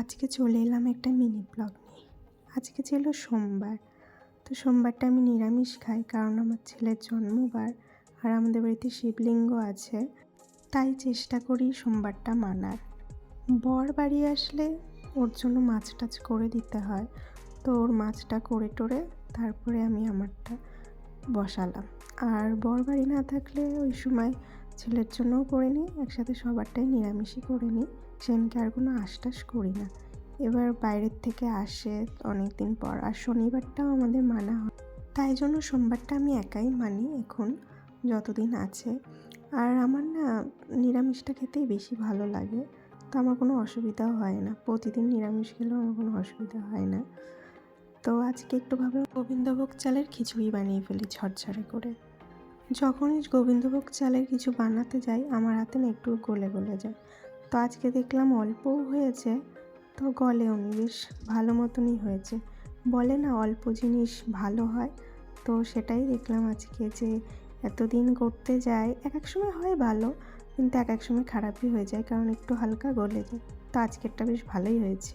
আজকে চলে এলাম একটা মিনি ব্লগ নিয়ে। আজকে ছিল সোমবার। তো সোমবারটা আমি নিরামিষ খাই, কারণ আমার ছেলের জন্মবার আর আমাদের বাড়িতে শিবলিঙ্গ আছে। তাই চেষ্টা করি সোমবারটা মানার। বর বাড়ি আসলে ওর জন্য মাছ টাছ করে দিতে হয়, তো ওর মাছটা করে টোরে তারপরে আমি আমারটা বসালাম। আর বর বাড়ি না থাকলে ওই সময় ছেলের জন্যও করে নিই, একসাথে সবারটাই নিরামিষই করে নিই। সেদিনকে আর কোনো আঁশ করি না। এবার বাইরের থেকে আসে অনেক দিন পর, আর শনিবারটাও আমাদের মানা হয়, তাই জন্য সোমবারটা আমি একাই মানি এখন যতদিন আছে। আর আমার না নিরামিষটা খেতেই বেশি ভালো লাগে, তো আমার কোনো অসুবিধাও হয় না। প্রতিদিন নিরামিষ খেলেও আমার কোনো অসুবিধা হয় না। তো আজকে একটু ভাবলাম গোবিন্দভোগ চালের খিচুড়ি বানিয়ে ফেলি ঝরঝরে করে। যখনই গোবিন্দভোগ চালের কিছু বানাতে যাই আমার হাতে না একটু গলে গলে যায়। তো আজকে দেখলাম অল্পও হয়েছে, তো গলেও নি, বেশ ভালো মতনই হয়েছে। বলে না অল্প জিনিস ভালো হয়, তো সেটাই দেখলাম আজকে, যে এতদিন করতে যাই এক এক সময় হয় ভালো, কিন্তু এক এক সময় খারাপই হয়ে যায়, কারণ একটু হালকা গলে যায়। তো আজকেরটা বেশ ভালোই হয়েছে।